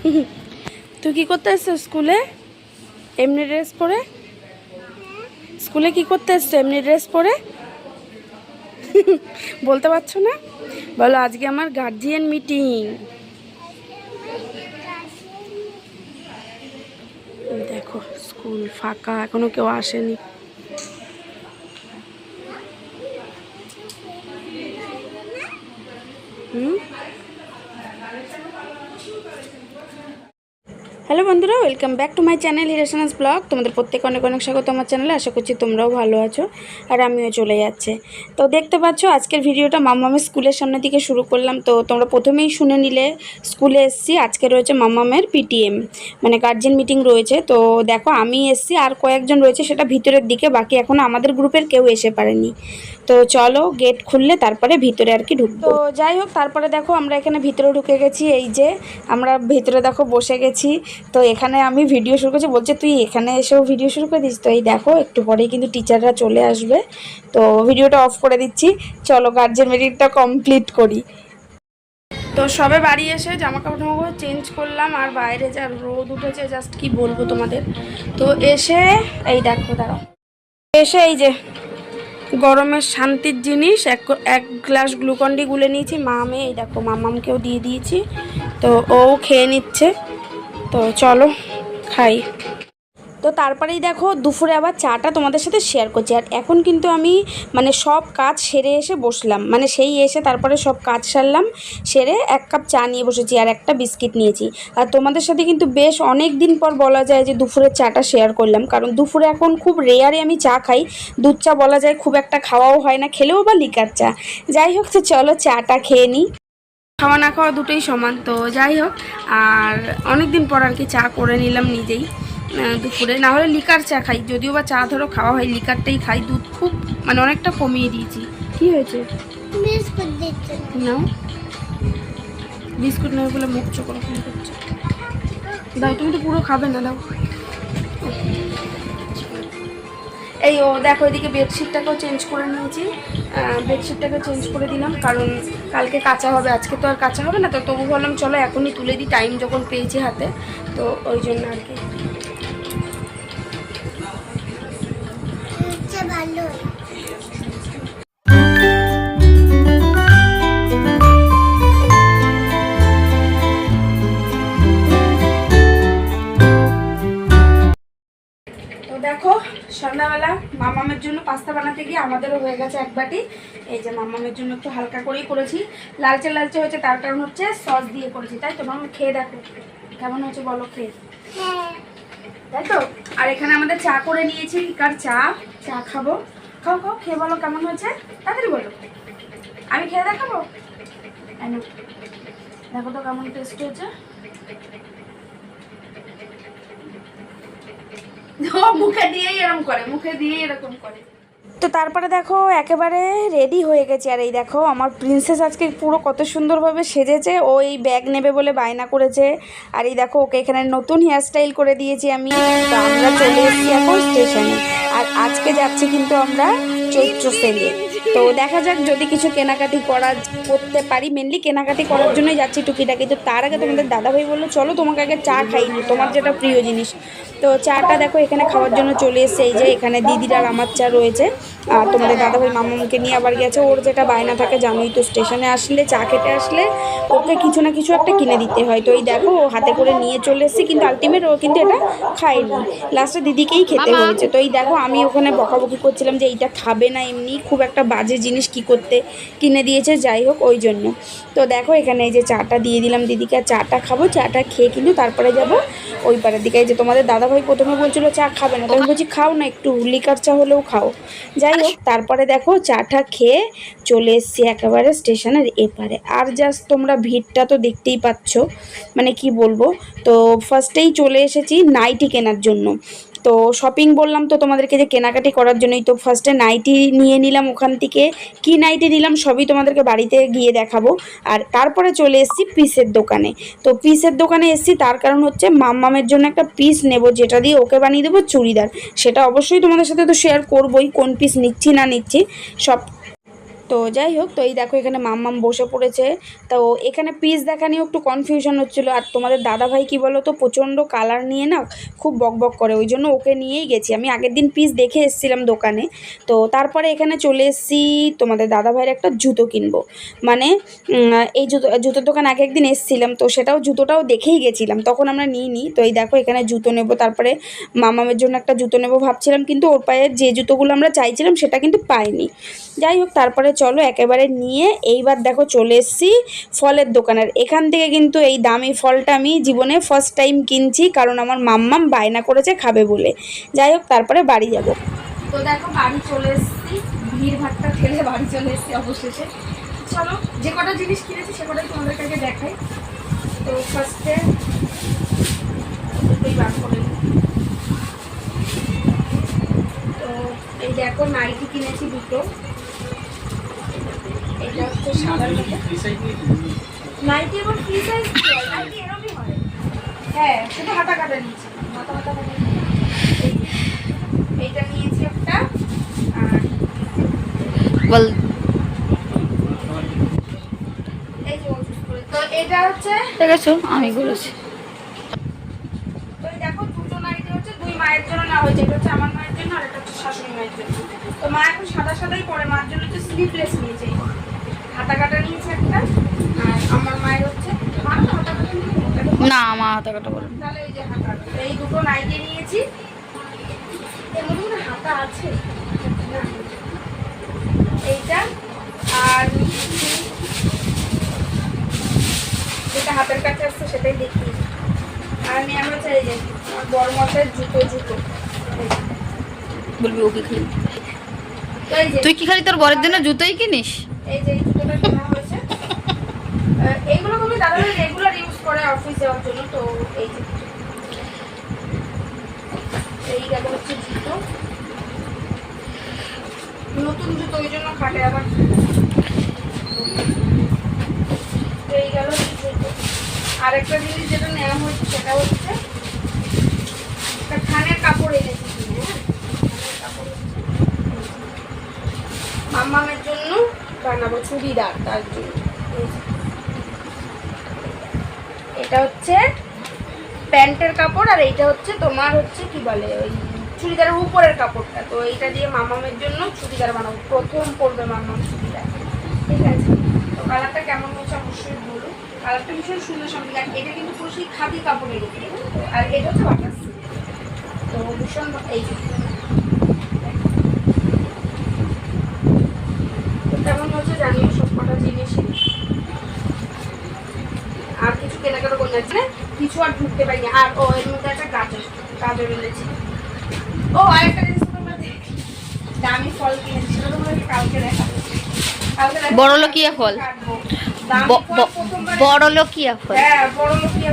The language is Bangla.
তুই কি করতে এসছো স্কুলে এমনি ড্রেস পরে? স্কুলে কি করতে এসছো এমনি ড্রেস পরে? বলতে পারছো না? বলো আজকে আমার গার্জিয়ান মিটিং। দেখো স্কুল ফাঁকা, এখনো কেউ আসেনি। হ্যালো বন্ধুরা, welcome back to my channel হিরেশনাস ব্লগ। তোমাদের প্রত্যেকে অনেক অনেক স্বাগত আমার চ্যানেলে। আশা করছি তোমরাও ভালো আছো আর আমিও চলে যাচ্ছে। তো দেখতে পাচ্ছ আজকের ভিডিওটা মাম্মামের স্কুলের সামনে থেকে শুরু করলাম। তো তোমরা প্রথমেই শুনে নিলে স্কুলে এসছি। আজকে রয়েছে মাম্মামের পিটিএম, মানে গার্জেন মিটিং রয়েছে। তো দেখো আমি এসছি, আর কয়েকজন রয়েছে, সেটা ভিতরের দিকে, বাকি এখনও আমাদের গ্রুপের কেউ এসে পারেনি। তো চলো গেট খুললে তারপরে ভিতরে আর কি ঢুকবো। তো যাই হোক, তারপরে দেখো আমরা এখানে ভিতরে ঢুকে গেছি। এই যে আমরা ভিতরে দেখো বসে গেছি। তো এখানে আমি ভিডিও শুরু করছি, বলছে তুই এখানে এসেও ভিডিও শুরু করে দিস। তো এই দেখো একটু পরেই কিন্তু টিচাররা চলে আসবে। তো ভিডিওটা অফ করে দিচ্ছি, চলো গার্জেন মিটিংটা কমপ্লিট করি। তো সবে বাড়ি এসে জামা কাপড় চেঞ্জ করলাম, আর বাইরে যা রোদ উঠেছে জাস্ট কি বলবো তোমাদের। তো এসে এই দেখো, দাঁড়াও, এসে এই যে গরমের শান্তির জিনিস এক গ্লাস গ্লুকন্ডি গুলে নিয়েছি মা মেয়ে। এই দেখো মামামকেও দিয়ে দিয়েছি, তো ও খেয়ে নিচ্ছে। তো চলো খাই। তো তারপরেই দেখো দুপুরে আবার চাটা তোমাদের সাথে শেয়ার করছি। আর এখন কিন্তু আমি মানে সব কাজ সেরে এসে বসলাম, মানে সেই এসে তারপরে সব কাজ সারলাম, সেরে এক কাপ চা নিয়ে বসেছি আর একটা বিস্কিট নিয়েছি। আর তোমাদের সাথে কিন্তু বেশ অনেক দিন পর বলা যায় যে দুপুরের চাটা শেয়ার করলাম, কারণ দুপুরে এখন খুব রেয়ারে আমি চা খাই। দুধ চা বলা যায় খুব একটা খাওয়াও হয় না, খেলেও বা লিকার চা। যাই হোক, তো চলো চাটা খেয়ে নিই। খাওয়া না খাওয়া দুটোই সমান। তো যাই হোক, আর অনেক দিন পর আর কি চা করে নিলাম নিজেই দুপুরে। না হলে লিকার চা খাই, যদিও বা চা ধরো খাওয়া হয়, লিকারটাই খাই। দুধ খুব মানে অনেকটা কমিয়ে দিয়েছি। কি হয়েছে? নাও বিস্কুট নেই বলে মুখ চোখ রকম করছে। দাও, তুমি তো পুরো খাবে না, দাও। এই ও দেখো, এদিকে বেডশিটটাকেও চেঞ্জ করে নিয়েছি। বেডশিটটাকে চেঞ্জ করে দিলাম, কারণ কালকে কাঁচা হবে, আজকে তো আর কাঁচা হবে না। তো তবু ভাবলাম চলো এখনই তুলে দিই, টাইম যখন পেয়েছি হাতে। তো ওই জন্য আর কি। ভালো। দেখো সন্ধ্যাবেলা মামামের জন্য পাস্তা বানাতে গিয়ে আমাদেরও হয়ে গেছে এক বাটি। এই যে মামামের জন্য একটু হালকা করেই করেছি, লালচে লালচে হয়েছে, তার কারণ হচ্ছে সস দিয়ে করেছি। তাই তো মামা, খেয়ে দেখো কেমন হয়েছে, বলো খেয়ে। তাই তো। আর এখানে আমাদের চা করে নিয়েছি, কার চা চা খাবো। খাও খাও, খেয়ে বলো কেমন হয়েছে, তাড়াতাড়ি বলো। আমি খেয়ে দেখাবো। দেখো তো কেমন টেস্ট হয়েছে। মুখে দিয়েই এরকম করে, মুখে দিয়েই এরকম করে। তো তারপরে দেখো একেবারে রেডি হয়ে গেছে। আর এই দেখো আমার প্রিন্সেস আজকে পুরো কত সুন্দরভাবে সেজেছে। ও এই ব্যাগ নেবে বলে বায়না করেছে। আর এই দেখো ওকে এখানে নতুন হেয়ারস্টাইল করে দিয়েছি আমি। তো আমরা চলে এসেছি এখন স্টেশনে, আর আজকে যাচ্ছি কিন্তু আমরা চৈত্র সেলে। তো দেখা যাক যদি কিছু কেনাকাটি করতে পারি। মেনলি কেনাকাটি করার জন্যই যাচ্ছি টুকিটাকি। তো তার আগে তোমাদের দাদাভাই বললো চলো তোমাকে আগে চা খাইনি, তোমার যেটা প্রিয় জিনিস। তো চাটা দেখো এখানে খাওয়ার জন্য চলে এসছে। এই যে এখানে দিদির আর আমার চা রয়েছে। আর তোমাদের দাদাভাই মামাকে নিয়ে আবার গেছে। ওর যেটা বায়না থাকে জানোই তো, স্টেশনে আসলে চা খেতে আসলে ওকে কিছু না কিছু একটা কিনে দিতে হয়। তো এই দেখো ও হাতে করে নিয়ে চলে এসেছে, কিন্তু আলটিমেট ও কিন্তু এটা খায়নি, লাস্টে দিদিকেই খেতে হয়েছে। তো এই দেখো আমি ওখানে বকাবকি করছিলাম যে এইটা খাবে না, এমনি খুব একটা বাজে জিনিস কি করতে কিনে দিয়েছে, যাই হোক ওই জন্য। তো দেখো এখানে এই যে চাটা দিয়ে দিলাম দিদিকে, আর চাটা খাবো। চাটা খেয়ে কিন্তু তারপরে যাব ওই পাড়ের দিকে। এই যে তোমাদের দাদাভাই প্রথমে বলছিল চা খাবে না, তো আমি বলছি খাও না, একটু লিকার চা হলেও খাও। যাই হোক, তারপরে দেখো চাটা খেয়ে চলে এসছি একেবারে স্টেশনের এপারে। আর জাস্ট তোমরা ভিড়টা তো দেখতেই পাচ্ছ, মানে কি বলবো। তো ফার্স্টেই চলে এসেছি নাইটি কেনার জন্য। তো শপিং বললাম তো তোমাদেরকে যে কেনাকাটি করার জন্যই। তো ফার্স্টে নাইটি নিয়ে নিলাম ওখান থেকে। কি নাইটি নিলাম সবই তোমাদেরকে বাড়িতে গিয়ে দেখাবো। আর তারপরে চলে এসেছি পিসের দোকানে। তো পিসের দোকানে এসেছি তার কারণ হচ্ছে মাম্মামের জন্য একটা পিস নেব, যেটা দিয়ে ওকে বানিয়ে দেবো চুড়িদার। সেটা অবশ্যই তোমাদের সাথে তো শেয়ার করবোই, কোন পিস নিচ্ছি না নিচ্ছি সব। তো যাই হোক, তো এই দেখো এখানে মাম্মাম বসে পড়েছে। তো এখানে পিস দেখা নিয়েও একটু কনফিউশন হচ্ছিলো। আর তোমাদের দাদাভাই কি বলো তো, প্রচণ্ড কালার নিয়ে না খুব বকবক করে, ওই জন্য ওকে নিয়েই গেছি। আমি আগের দিন পিস দেখে এসেছিলাম দোকানে। তো তারপরে এখানে চলে এসেছি তোমাদের দাদাভাইয়ের একটা জুতো কিনবো। মানে এই জুতোর দোকান আগে একদিন এসেছিলাম, তো সেটাও জুতোটাও দেখেই গেছিলাম, তখন আমরা নিই। তো এই দেখো এখানে জুতো নেব, তারপরে মামামের জন্য একটা জুতো নেব ভাবছিলাম, কিন্তু ওর পায়ের যে জুতোগুলো আমরা চাইছিলাম সেটা কিন্তু পাইনি। যাই হোক, তারপরে চলো একেবারে নিয়ে এইবার দেখো চলে এসেছি ফলের দোকানের। এখান থেকে কিন্তু এই দামি ফলটা আমি জীবনে ফার্স্ট টাইম কিনছি, কারণ আমার মাম্মাম বায়না করেছে খাবে বলে। যাই হোক, তারপরে বাড়ি যাব। তো দেখো বাড়ি চলে এসেছি, ভিড় ভাট্টা ঠেলে বাড়ি চলে এসেছি অবশেষে। চলো যে কটা জিনিস কিনেছি সে কটাই তোমাদের কাছে দেখাই। তো ফার্স্টে বার করে নিই। তো এই দেখো নাইটি কিনেছি দুটো। এটা হচ্ছে সাদার মধ্যে নাইটি, এবং ফ্রি সাইজ নাইটি এরকমই হয়। হ্যাঁ, শুধু হাতা কাটা নিয়েছি, মাথা কাটা এইটা নিয়েছি একটা। আর বল এই যে তো এটা হচ্ছে ঠিক আছে, আমি বলেছি। তো দেখো দুটো নাইটি হচ্ছে দুই মায়ের জন্য না হয়েছে, এটা হচ্ছে আমার মায়ের জন্য আর এটা হচ্ছে শাশুড়ি মায়ের জন্য। তো মা এখন সাদা সাদাই পরে, মার জন্য হচ্ছে স্লিভলেস নিয়েছে, হাতা কাটা নিয়েছে একটা। আর আমার মায়ের হচ্ছে হাতা কাটা না, আমার হাতা কাটা বলে তাহলে এই যে হাতা, এই দুটো নাইটি নিয়েছি। এর মধ্যে হাতা আছে এইটা, আর যেটা হাতের কাছে আসছে সেটাই দেখি। আর আমি আমরা চাই যে আমার বড় মাথায় জুতো বলবি ওকে খালি। তুই কি খালি তোর বরের জন্য জুতোই কিনিস? এই যে জুতোটা কেনা হয়েছে, এইগুলো তুমি দাদা রেগুলার ইউজ করে অফিস যাওয়ার জন্য। তো এই যে এই গেল হচ্ছে জুতো, নতুন জুতো, ওই জন্য খাটে আবার। এই গেল জুতো। আরেকটা জিনিস যেটা নেওয়া হয়েছে সেটা হচ্ছে একটা থানের কাপড় এনেছি। মাম্মামের জন্য বানাবো চুড়িদার, তার জন্য। এটা হচ্ছে প্যান্টের কাপড়, আর এইটা হচ্ছে তোমার হচ্ছে কি বলে ওই চুড়িদারের উপরের কাপড়টা। তো এইটা দিয়ে মাম্মামের জন্য চুড়িদার বানাবো, প্রথম পরবে মাম্মাম চুড়িদার। ঠিক আছে, তো কালারটা কেমন হচ্ছে অবশ্যই বলুন। কালারটা ভীষণ সুন্দর সঙ্গে, আর এটা কিন্তু পুরো সেই খাদি কাপড়ের উপরে। আর এটা হচ্ছে বাটার সিল্ক, তো ভীষণ এই কেমন হচ্ছে জানিও সব কটা জিনিসই। আর কিছু কেনাকাটা করে যাচ্ছে, কিছু আর ঢুকতে পারিনি। আর ও এর মধ্যে একটা গাজর এনেছি। ও আরেকটা জিনিস তোমরা দেখি, দামি ফল কিনেছি, সেটা তোমাদেরকে কালকে দেখাবো। বড়লোকিয়া ফল, বড়লোকিয়া ফল, হ্যাঁ বড়লোকিয়া